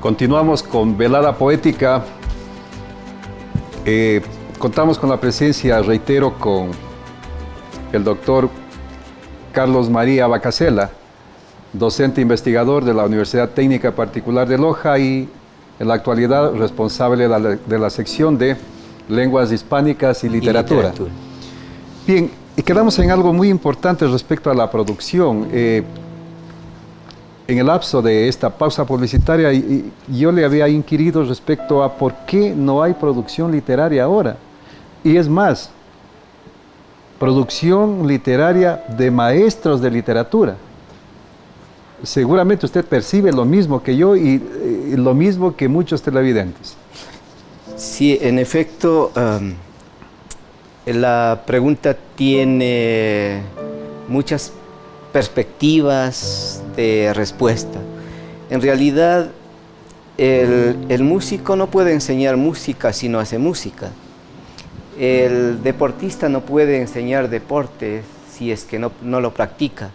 Continuamos con Velada Poética. Contamos con la presencia, reitero, con el doctor Carlos María Bacasela, docente investigador de la Universidad Técnica Particular de Loja y en la actualidad responsable de la sección de Lenguas Hispánicas y Literatura. Bien, y quedamos en algo muy importante respecto a la producción. En el lapso de esta pausa publicitaria, yo le había inquirido respecto a por qué no hay producción literaria ahora. Y es más, producción literaria de maestros de literatura. Seguramente usted percibe lo mismo que yo y lo mismo que muchos televidentes. Sí, en efecto, la pregunta tiene muchas perspectivas de respuesta. En realidad, el músico no puede enseñar música si no hace música. El deportista no puede enseñar deporte si es que no lo practica.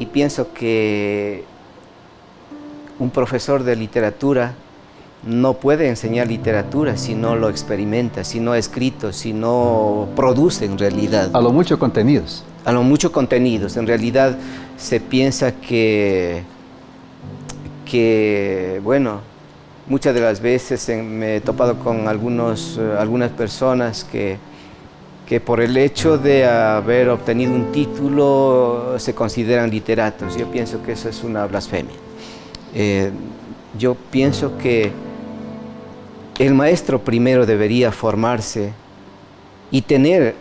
Y pienso que un profesor de literatura no puede enseñar literatura si no lo experimenta, si no ha escrito, si no produce en realidad. A lo mucho contenidos. A lo mucho contenidos. En realidad se piensa que bueno, muchas de las veces me he topado con algunas personas que por el hecho de haber obtenido un título se consideran literatos. Yo pienso que eso es una blasfemia. Yo pienso que el maestro primero debería formarse y tener,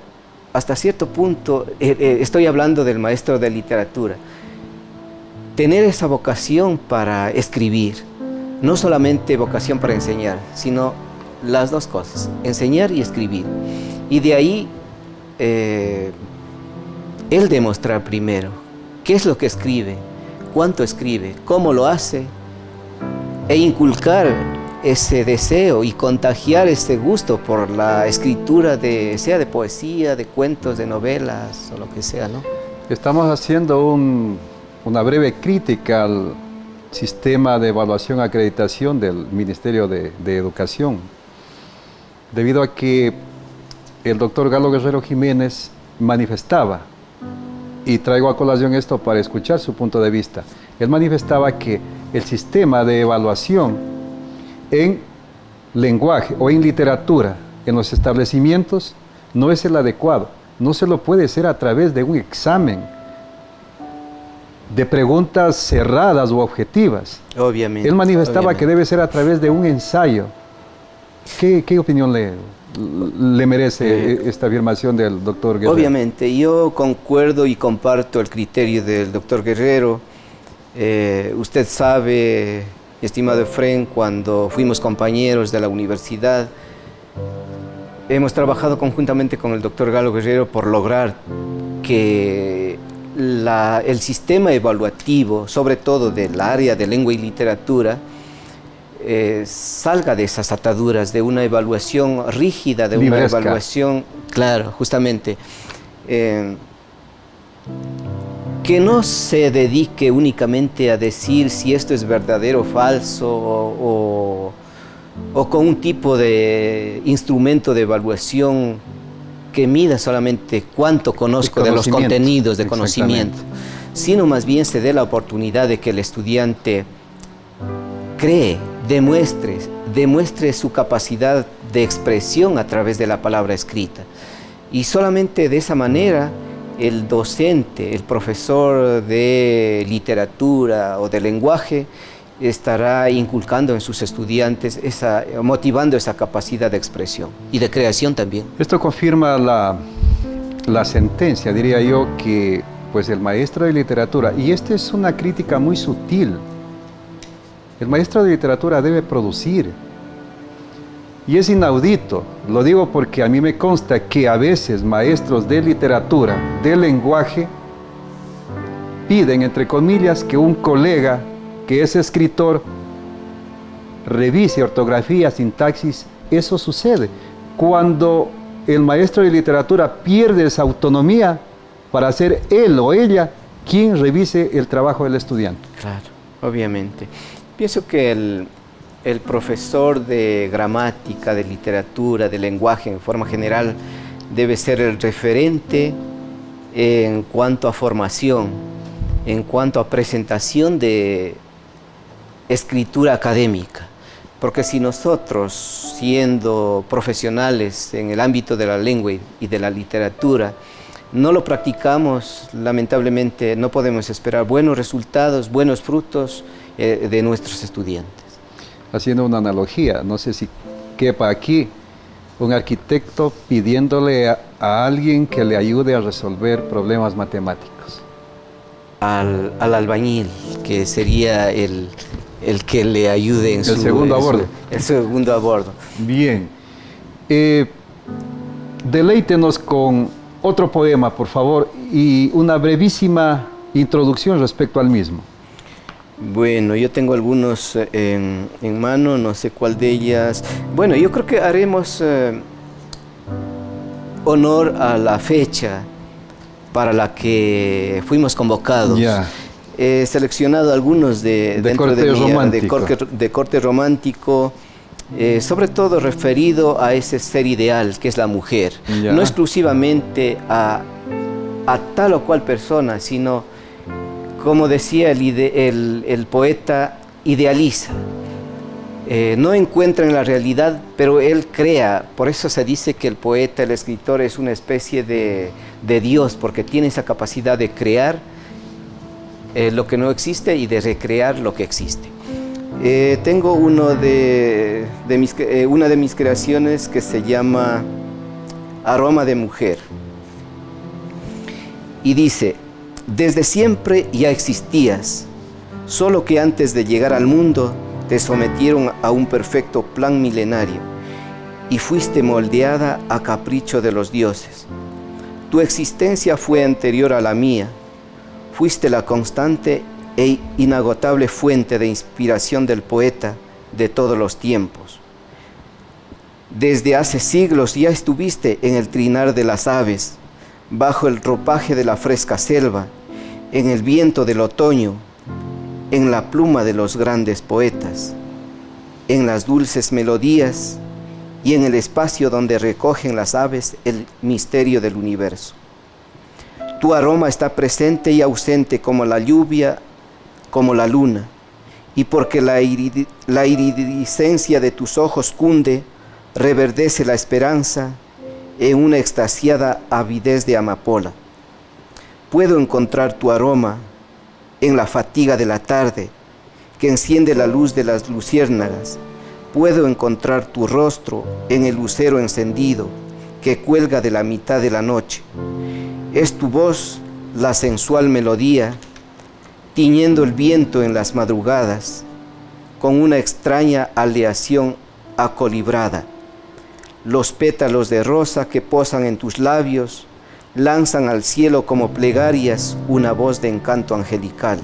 hasta cierto punto, estoy hablando del maestro de literatura, tener esa vocación para escribir, no solamente vocación para enseñar, sino las dos cosas, enseñar y escribir. Y de ahí, él demostrar primero qué es lo que escribe, cuánto escribe, cómo lo hace, e inculcar ese deseo y contagiar ese gusto por la escritura, sea de poesía, de cuentos, de novelas o lo que sea, ¿no? Estamos haciendo una breve crítica al sistema de evaluación y acreditación del Ministerio de Educación, debido a que el doctor Galo Guerrero Jiménez manifestaba, y traigo a colación esto para escuchar su punto de vista, él manifestaba que el sistema de evaluación en lenguaje o en literatura en los establecimientos no es el adecuado, no se lo puede hacer a través de un examen de preguntas cerradas u objetivas. Obviamente. Él manifestaba que debe ser a través de un ensayo. ¿Qué opinión le merece esta afirmación del doctor Guerrero? Obviamente, yo concuerdo y comparto el criterio del doctor Guerrero. Usted sabe, estimado Efren, cuando fuimos compañeros de la universidad, hemos trabajado conjuntamente con el doctor Galo Guerrero por lograr que el sistema evaluativo, sobre todo del área de lengua y literatura, salga de esas ataduras, de una evaluación rígida, de una evaluación, claro, justamente, que no se dedique únicamente a decir si esto es verdadero o falso o con un tipo de instrumento de evaluación que mida solamente cuánto conozco de los contenidos de conocimiento, sino más bien se dé la oportunidad de que el estudiante cree, demuestre su capacidad de expresión a través de la palabra escrita. Y solamente de esa manera el docente, el profesor de literatura o de lenguaje estará inculcando en sus estudiantes, motivando esa capacidad de expresión y de creación también. Esto confirma la sentencia, diría yo, que pues el maestro de literatura, y esta es una crítica muy sutil, el maestro de literatura debe producir. Y es inaudito, lo digo porque a mí me consta que a veces maestros de literatura, de lenguaje, piden, entre comillas, que un colega que es escritor revise ortografía, sintaxis. Eso sucede cuando el maestro de literatura pierde esa autonomía para ser él o ella quien revise el trabajo del estudiante. Claro, obviamente. Pienso que el profesor de gramática, de literatura, de lenguaje en forma general, debe ser el referente en cuanto a formación, en cuanto a presentación de escritura académica. Porque si nosotros, siendo profesionales en el ámbito de la lengua y de la literatura, no lo practicamos, lamentablemente no podemos esperar buenos resultados, buenos frutos de nuestros estudiantes. Haciendo una analogía, no sé si quepa aquí, un arquitecto pidiéndole a alguien que le ayude a resolver problemas matemáticos. Al albañil, que sería el que le ayude en el segundo a bordo. El segundo a bordo. Bien. Deleítenos con otro poema, por favor, y una brevísima introducción respecto al mismo. Bueno, yo tengo algunos en mano, no sé cuál de ellas. Bueno, yo creo que haremos honor a la fecha para la que fuimos convocados. Ya. He seleccionado algunos de corte romántico, sobre todo referido a ese ser ideal que es la mujer. Ya. No exclusivamente a tal o cual persona, sino, como decía el poeta, idealiza. No encuentra en la realidad, pero él crea. Por eso se dice que el poeta, el escritor, es una especie de Dios, porque tiene esa capacidad de crear lo que no existe y de recrear lo que existe. Tengo una de mis creaciones que se llama Aroma de Mujer. Y dice: desde siempre ya existías, solo que antes de llegar al mundo te sometieron a un perfecto plan milenario y fuiste moldeada a capricho de los dioses. Tu existencia fue anterior a la mía, fuiste la constante e inagotable fuente de inspiración del poeta de todos los tiempos. Desde hace siglos ya estuviste en el trinar de las aves, bajo el ropaje de la fresca selva, en el viento del otoño, en la pluma de los grandes poetas, en las dulces melodías y en el espacio donde recogen las aves el misterio del universo. Tu aroma está presente y ausente como la lluvia, como la luna, y porque la iridiscencia de tus ojos cunde, reverdece la esperanza en una extasiada avidez de amapola. Puedo encontrar tu aroma en la fatiga de la tarde, que enciende la luz de las luciérnagas. Puedo encontrar tu rostro en el lucero encendido, que cuelga de la mitad de la noche. Es tu voz la sensual melodía, tiñendo el viento en las madrugadas, con una extraña aleación acolibrada. Los pétalos de rosa que posan en tus labios lanzan al cielo como plegarias una voz de encanto angelical.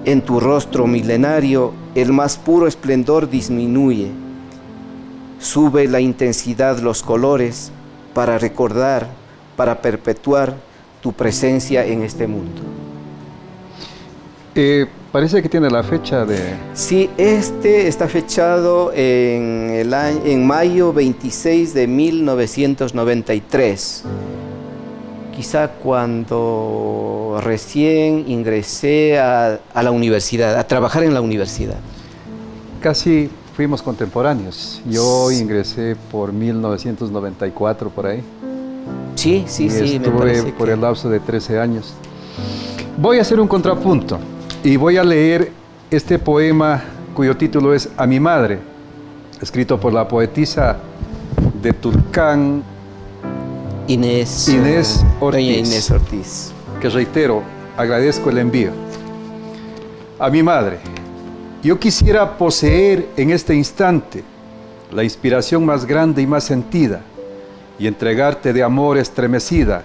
En tu rostro milenario el más puro esplendor disminuye. Sube la intensidad, los colores, para recordar, para perpetuar tu presencia en este mundo. Parece que tiene la fecha de... Sí, este está fechado en mayo 26 de 1993. Quizá cuando recién ingresé a la universidad, a trabajar en la universidad. Casi fuimos contemporáneos. Yo ingresé por 1994, por ahí. Sí, me parece estuve por el lapso de 13 años. Voy a hacer un contrapunto y voy a leer este poema cuyo título es A mi madre, escrito por la poetisa de Tulcán, Inés Ortiz, que reitero, agradezco el envío. A mi madre, yo quisiera poseer en este instante la inspiración más grande y más sentida y entregarte de amor estremecida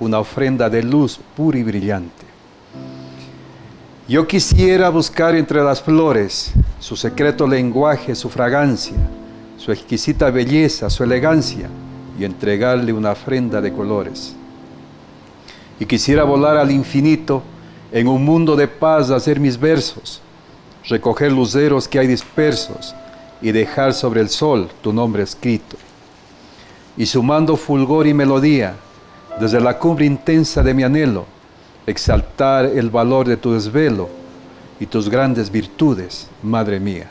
una ofrenda de luz pura y brillante. Yo quisiera buscar entre las flores su secreto lenguaje, su fragancia, su exquisita belleza, su elegancia, y entregarle una ofrenda de colores. Y quisiera volar al infinito, en un mundo de paz, hacer mis versos, recoger luceros que hay dispersos y dejar sobre el sol tu nombre escrito. Y sumando fulgor y melodía, desde la cumbre intensa de mi anhelo, exaltar el valor de tu desvelo y tus grandes virtudes, madre mía.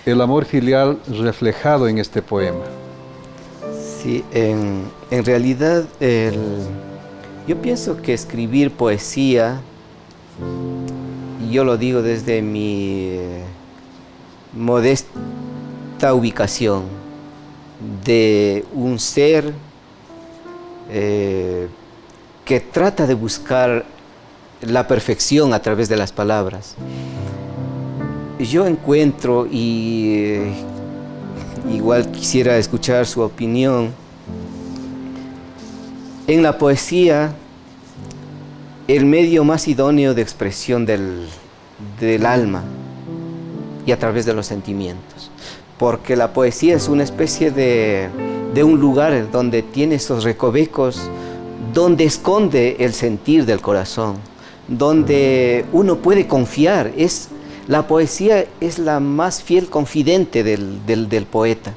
El amor filial reflejado en este poema. Sí, en realidad yo pienso que escribir poesía, y yo lo digo desde mi modesta ubicación, de un ser que trata de buscar la perfección a través de las palabras. Yo encuentro, y igual quisiera escuchar su opinión, en la poesía el medio más idóneo de expresión del alma y a través de los sentimientos, porque la poesía es una especie de un lugar donde tiene esos recovecos, donde esconde el sentir del corazón, donde uno puede confiar. La poesía es la más fiel confidente del poeta,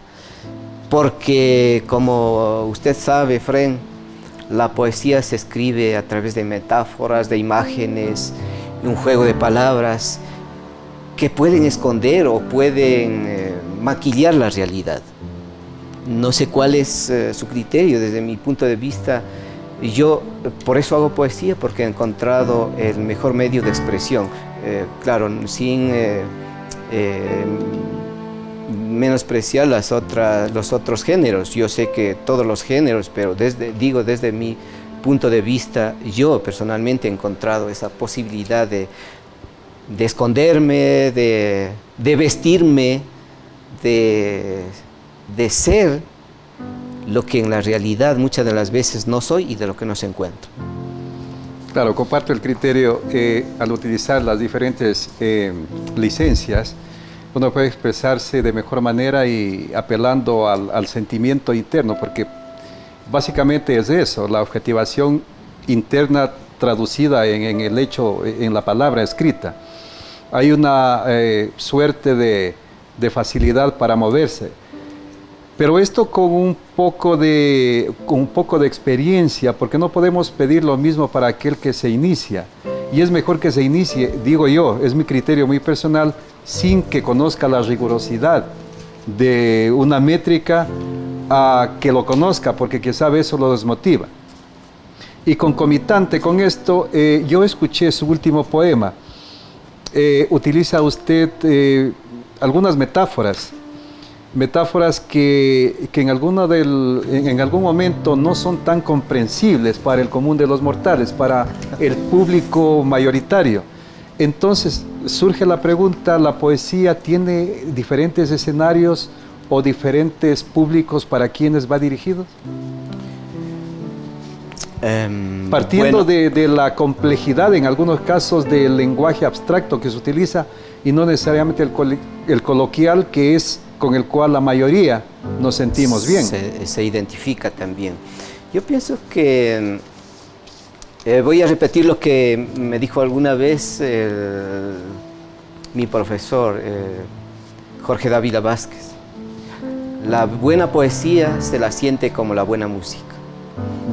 porque como usted sabe, Fren, la poesía se escribe a través de metáforas, de imágenes, un juego de palabras que pueden esconder o pueden maquillar la realidad. No sé cuál es su criterio. Desde mi punto de vista, yo por eso hago poesía, porque he encontrado el mejor medio de expresión. Claro, sin menospreciar los otros géneros. Yo sé que todos los géneros, pero desde mi punto de vista, yo personalmente he encontrado esa posibilidad de esconderme, de vestirme, de ser lo que en la realidad muchas de las veces no soy y de lo que no se encuentra. Claro, comparto el criterio. Al utilizar las diferentes licencias, uno puede expresarse de mejor manera y apelando al sentimiento interno, porque básicamente es eso, la objetivación interna traducida en el hecho, en la palabra escrita. Hay una suerte de facilidad para moverse. Pero esto con un poco de experiencia, porque no podemos pedir lo mismo para aquel que se inicia. Y es mejor que se inicie, digo yo, es mi criterio muy personal, sin que conozca la rigurosidad de una métrica, a que lo conozca, porque quizá eso lo desmotiva. Y concomitante con esto, yo escuché su último poema. Utiliza usted algunas metáforas que en algún momento no son tan comprensibles para el común de los mortales, para el público mayoritario. Entonces surge la pregunta, ¿la poesía tiene diferentes escenarios o diferentes públicos para quienes va dirigido? Partiendo de la complejidad, en algunos casos, del lenguaje abstracto que se utiliza y no necesariamente el coloquial, que es con el cual la mayoría nos sentimos bien. Se identifica también. Yo pienso que, voy a repetir lo que me dijo alguna vez mi profesor, Jorge Dávila Vázquez. La buena poesía se la siente como la buena música.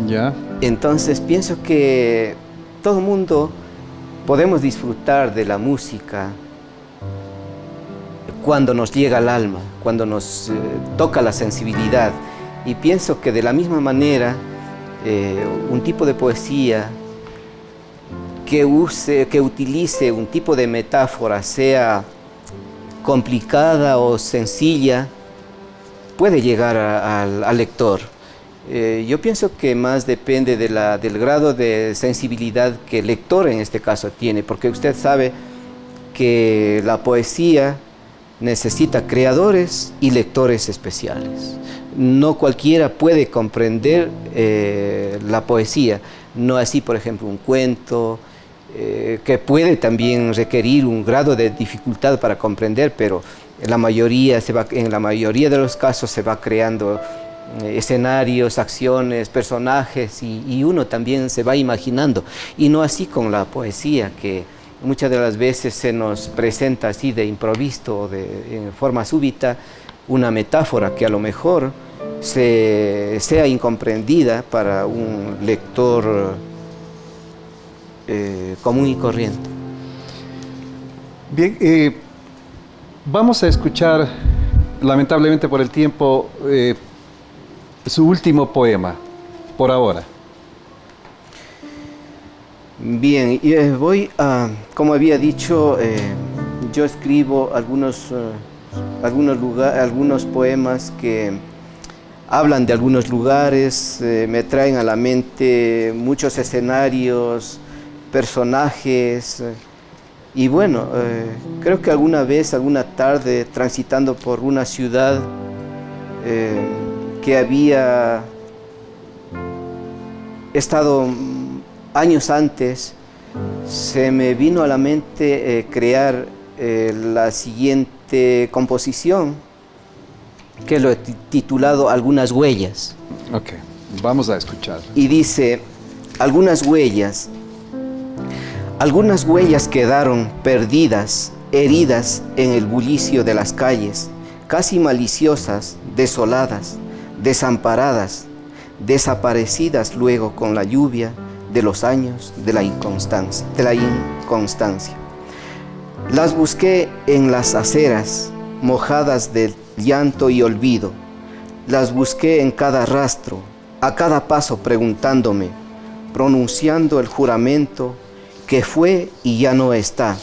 ¿Ya? Entonces pienso que todo el mundo podemos disfrutar de la música cuando nos llega al alma, cuando nos toca la sensibilidad. Y pienso que de la misma manera, un tipo de poesía que utilice un tipo de metáfora, sea complicada o sencilla, puede llegar al lector. Yo pienso que más depende del grado de sensibilidad que el lector en este caso tiene, porque usted sabe que la poesía necesita creadores y lectores especiales. No cualquiera puede comprender la poesía, no así, por ejemplo, un cuento, que puede también requerir un grado de dificultad para comprender, pero en la mayoría de los casos se va creando escenarios, acciones, personajes, y uno también se va imaginando. Y no así con la poesía, que muchas de las veces se nos presenta así de improviso, en forma súbita, una metáfora que a lo mejor sea incomprendida para un lector común y corriente. Bien, vamos a escuchar, lamentablemente por el tiempo, su último poema, por ahora. Bien, como había dicho, yo escribo algunos poemas que hablan de algunos lugares, me traen a la mente muchos escenarios, personajes, y bueno, creo que alguna tarde, transitando por una ciudad que había estado años antes, se me vino a la mente crear la siguiente composición, que lo he titulado Algunas huellas. Ok, vamos a escuchar. Y dice: algunas huellas quedaron perdidas, heridas en el bullicio de las calles, casi maliciosas, desoladas, desamparadas, desaparecidas luego con la lluvia de los años de la inconstancia. Las busqué en las aceras, mojadas de llanto y olvido. Las busqué en cada rastro, a cada paso preguntándome, pronunciando el juramento que fue y ya no está.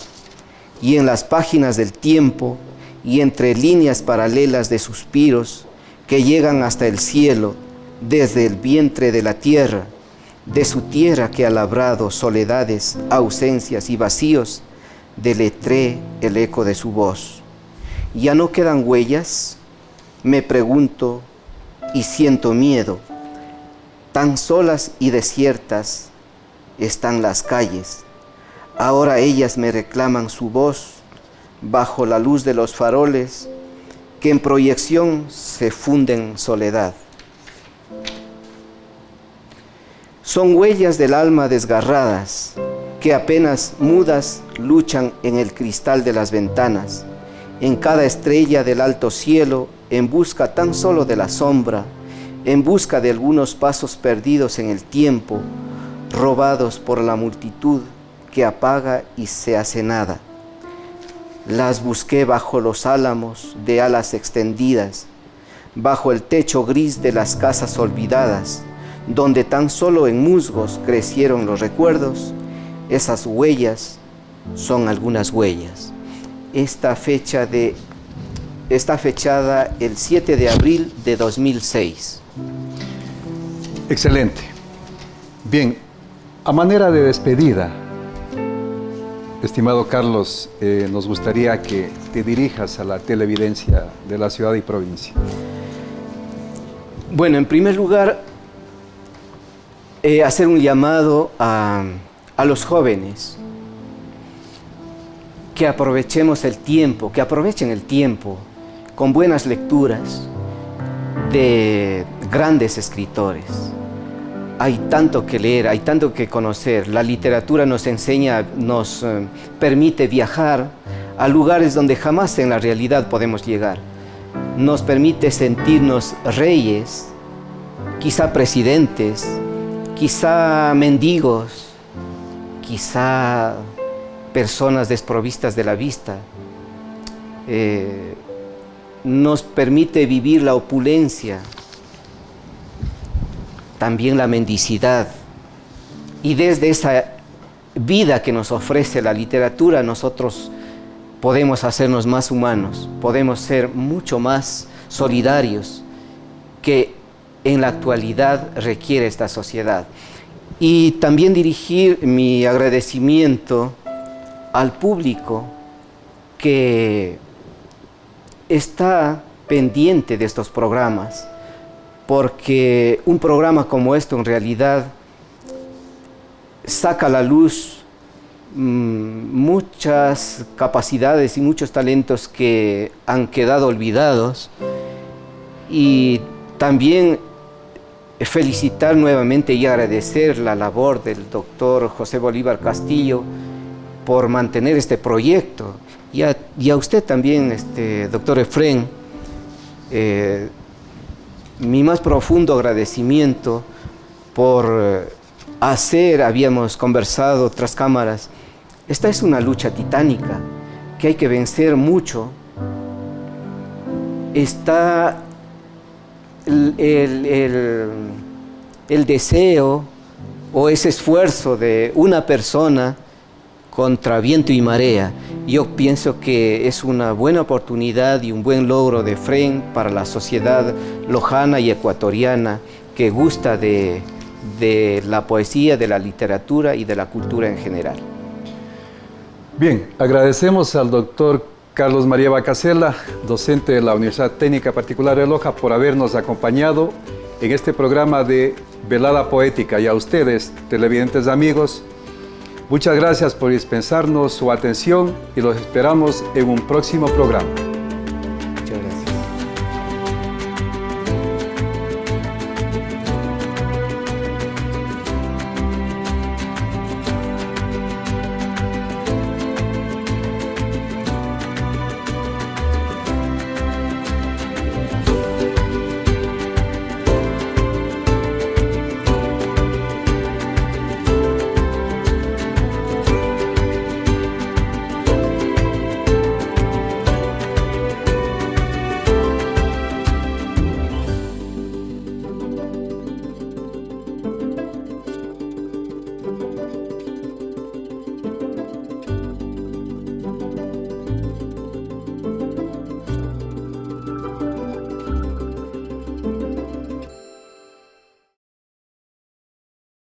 Y en las páginas del tiempo y entre líneas paralelas de suspiros que llegan hasta el cielo, desde el vientre de la tierra, de su tierra que ha labrado soledades, ausencias y vacíos, deletré el eco de su voz. ¿Ya no quedan huellas? Me pregunto y siento miedo. Tan solas y desiertas están las calles. Ahora ellas me reclaman su voz bajo la luz de los faroles que en proyección se funden en soledad. Son huellas del alma desgarradas que apenas mudas luchan en el cristal de las ventanas, en cada estrella del alto cielo, en busca tan solo de la sombra, en busca de algunos pasos perdidos en el tiempo, robados por la multitud que apaga y se hace nada. Las busqué bajo los álamos de alas extendidas, bajo el techo gris de las casas olvidadas, donde tan solo en musgos crecieron los recuerdos. Esas huellas son algunas huellas. Está fechada el 7 de abril de 2006. Excelente. Bien, a manera de despedida, estimado Carlos, nos gustaría que te dirijas a la televidencia de la ciudad y provincia. Bueno, en primer lugar, hacer un llamado a los jóvenes, que aprovechemos el tiempo, que aprovechen el tiempo con buenas lecturas de grandes escritores. Hay tanto que leer, hay tanto que conocer. La literatura nos enseña, nos permite viajar a lugares donde jamás en la realidad podemos llegar. Nos permite sentirnos reyes, quizá presidentes, quizá mendigos, quizá personas desprovistas de la vista. Nos permite vivir la opulencia, también la mendicidad. Y desde esa vida que nos ofrece la literatura, nosotros podemos hacernos más humanos, podemos ser mucho más solidarios que en la actualidad requiere esta sociedad. Y también dirigir mi agradecimiento al público que está pendiente de estos programas, porque un programa como esto en realidad saca a la luz muchas capacidades y muchos talentos que han quedado olvidados, y También felicitar nuevamente y agradecer la labor del doctor José Bolívar Castillo por mantener este proyecto. Y a usted también, doctor Efrén, mi más profundo agradecimiento por habíamos conversado tras cámaras, esta es una lucha titánica que hay que vencer mucho. Está el deseo o ese esfuerzo de una persona contra viento y marea. Yo pienso que es una buena oportunidad y un buen logro de Efrén para la sociedad lojana y ecuatoriana que gusta de la poesía, de la literatura y de la cultura en general. Bien, agradecemos al doctor Carlos María Bacasela, docente de la Universidad Técnica Particular de Loja, por habernos acompañado en este programa de Velada Poética. Y a ustedes, televidentes amigos, muchas gracias por dispensarnos su atención y los esperamos en un próximo programa.